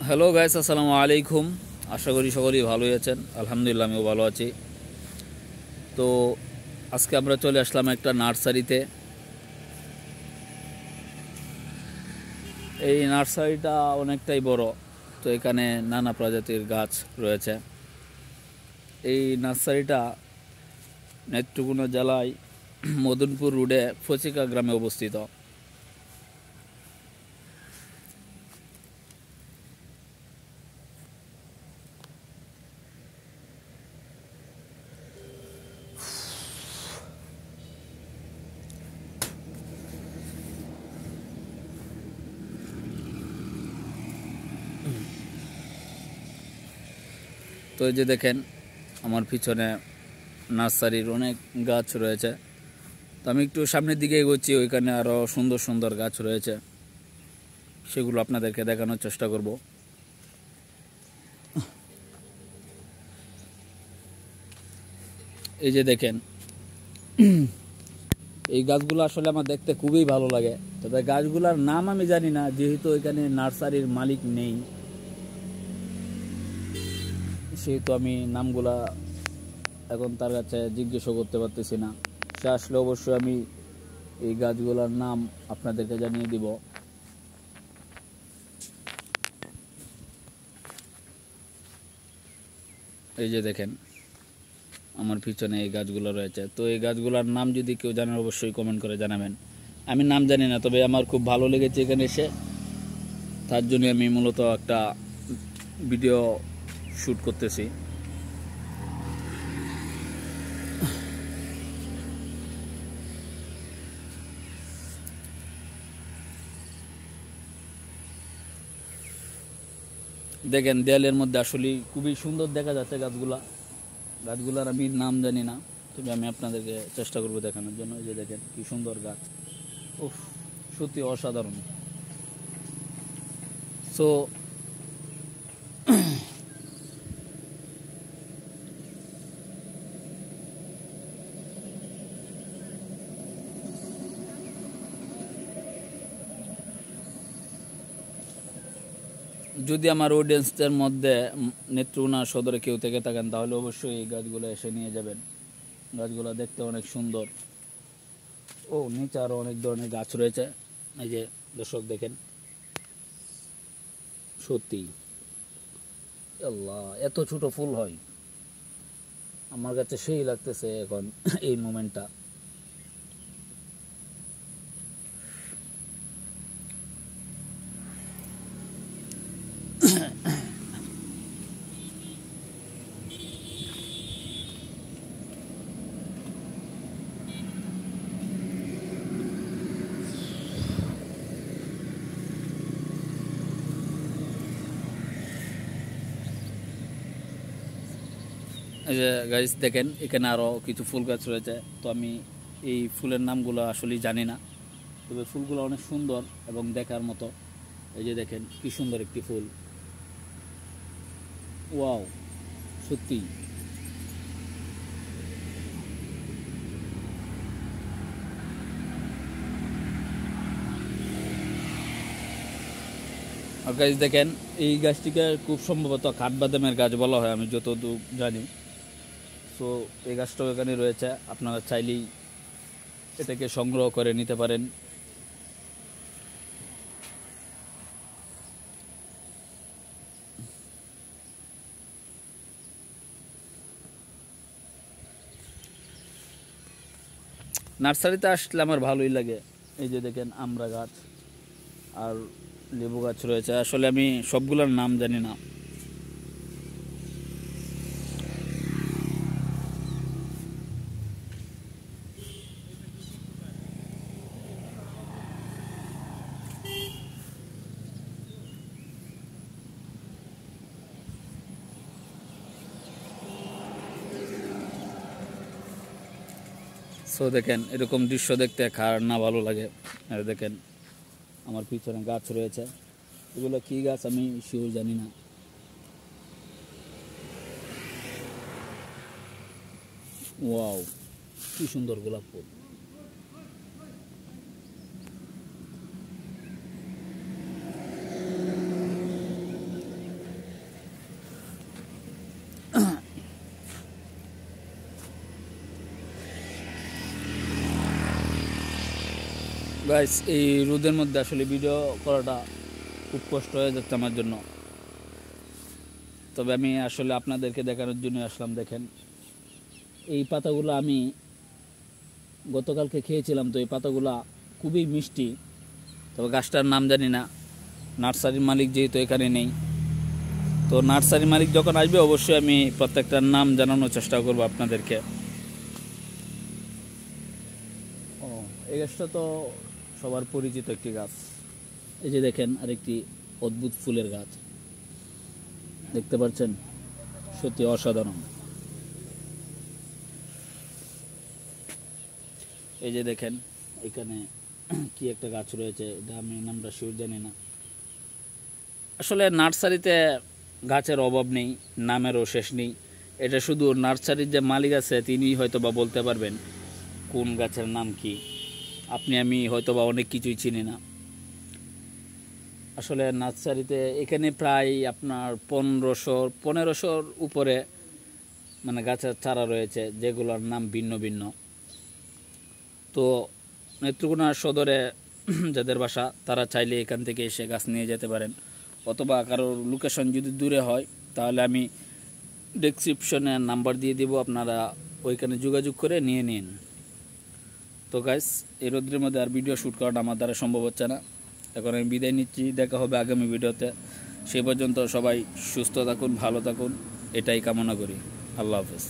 Hello guys, আসসালামু আলাইকুম। আশা করি সকলেই ভালোই আছেন। আলহামদুলিল্লাহ, আমিও ভালো আছি। তো আজকে আমরা চলে আসলাম একটা নার্সারিতে। এই নার্সারিটা অনেকটাই বড়। তো এখানে নানা প্রজাতির গাছ রয়েছে। এই নার্সারিটা নেত্রকোনা জেলায় মদনপুর রোডে ফচিকা গ্রামে অবস্থিত। তো এই যে দেখেন, আমার পিছনে নার্সারির অনেক গাছ রয়েছে। তো আমি একটু সামনের দিকে এগোচ্ছি, ওইখানে আরও সুন্দর সুন্দর গাছ রয়েছে, সেগুলো আপনাদেরকে দেখানোর চেষ্টা করব। এই যে দেখেন, এই গাছগুলো আসলে আমার দেখতে খুবই ভালো লাগে। তবে গাছগুলোর নাম আমি জানি না, যেহেতু এখানে নার্সারির মালিক নেই, সেহেতু আমি নামগুলা এখন তার কাছে জিজ্ঞেসও করতে পারতেছি না। সে আসলে অবশ্যই আমি এই গাছগুলোর নাম আপনাদেরকে জানিয়ে দিব। এই যে দেখেন, আমার পিছনে এই গাছগুলো রয়েছে। তো এই গাছগুলোর নাম যদি কেউ জানেন অবশ্যই কমেন্ট করে জানাবেন। আমি নাম জানি না, তবে আমার খুব ভালো লেগেছে এখানে এসে। তার জন্য আমি মূলত একটা ভিডিও শ্যুট করতেছি। দেখেন, দেয়ালের মধ্যে আসলে খুবই সুন্দর দেখা যাচ্ছে গাছগুলার আমি নাম জানি না, তবে আমি আপনাদেরকে চেষ্টা করবো দেখানোর জন্য। এই যে দেখেন কি সুন্দর গাছ, উফ, সত্যি অসাধারণ। সো যদি আমার অডিয়েন্সদের মধ্যে নেত্রকোনা সদরে কেউ থেকে থাকেন, তাহলে অবশ্যই এই গাছগুলো এসে নিয়ে যাবেন। গাছগুলো দেখতে অনেক সুন্দর। ও নিচে আরও অনেক ধরনের গাছ রয়েছে। এই যে দর্শক দেখেন, সত্যি আল্লাহ, এত ছোট ফুল হয়! আমার কাছে সেই লাগতেছে এখন এই মোমেন্টটা। এই যে গাছ দেখেন, এখানে আরও কিছু ফুল গাছ রয়েছে। তো আমি এই ফুলের নামগুলো আসলেই জানি না, তবে ফুলগুলো অনেক সুন্দর এবং দেখার মতো। এই যে দেখেন কি সুন্দর একটি ফুল, ওয়াও, সত্যি। আর গাছ দেখেন, এই গাছটিকে খুব সম্ভবত কাঠবাদামের গাছ বলা হয়, আমি যতদূর জানি। সো এই গাছটাও এখানে রয়েছে, আপনারা চাইলেই এটাকে সংগ্রহ করে নিতে পারেন। নার্সারিতে আসলে আমার ভালোই লাগে। এই যে দেখেন আমড়া গাছ আর লেবু গাছ রয়েছে। আসলে আমি সবগুলোর নাম জানি না। সো দেখেন, এরকম দৃশ্য দেখতে কার না ভালো লাগে। আর দেখেন আমার পিছনে গাছ রয়েছে, এগুলো কি গাছ আমি শিওর জানি না। ওয়াও, কি সুন্দর গোলাপ ফুল! গাইস এই রোদের মধ্যে আসলে ভিডিও করাটা খুব কষ্ট হয়ে যাচ্ছে আমার জন্য, তবে আমি আসলে আপনাদেরকে দেখানোর জন্য আসলাম। দেখেন এই পাতাগুলো আমি গতকালকে খেয়েছিলাম, তো এই পাতাগুলা খুবই মিষ্টি, তবে গাছটার নাম জানি না। নার্সারির মালিক যেহেতু এখানে নেই, তো নার্সারির মালিক যখন আসবে অবশ্যই আমি প্রত্যেকটার নাম জানানোর চেষ্টা করব আপনাদেরকে। ও, এই গাছটা তো সবার পরিচিত একটি গাছ। এই যে দেখেন আরেকটি অদ্ভুত ফুলের গাছ, দেখতে পাচ্ছেন, সত্যি অসাধারণ। এই যে দেখেন এখানে কি একটা গাছ রয়েছে, এটা আমি নামটা শিওর জানি না। আসলে নার্সারিতে গাছের অভাব নেই, নামেরও শেষ নেই। এটা শুধু নার্সারির যে মালিক আছে তিনি হয়তো বা বলতে পারবেন কোন গাছের নাম কি। আপনি আমি হয়তো বা অনেক কিছুই চিনি না। আসলে নার্সারিতে এখানে প্রায় আপনার 1500-1500 উপরে মানে গাছের চারা রয়েছে, যেগুলোর নাম ভিন্ন ভিন্ন। তো নেত্রকোনা সদরে যাদের বাসা তারা চাইলে এখান থেকে এসে গাছ নিয়ে যেতে পারেন, অথবা কারোর লোকেশন যদি দূরে হয় তাহলে আমি ডেসক্রিপশনে নাম্বার দিয়ে দিব, আপনারা ওইখানে যোগাযোগ করে নিয়ে নিন। তো গাইস এই রোদ্রের মধ্যে আর ভিডিও শ্যুট করাটা আমার দ্বারা সম্ভব হচ্ছে না, এখন আমি বিদায় নিচ্ছি। দেখা হবে আগামী ভিডিওতে, সে পর্যন্ত সবাই সুস্থ থাকুন, ভালো থাকুন, এটাই কামনা করি। আল্লাহ হাফেজ।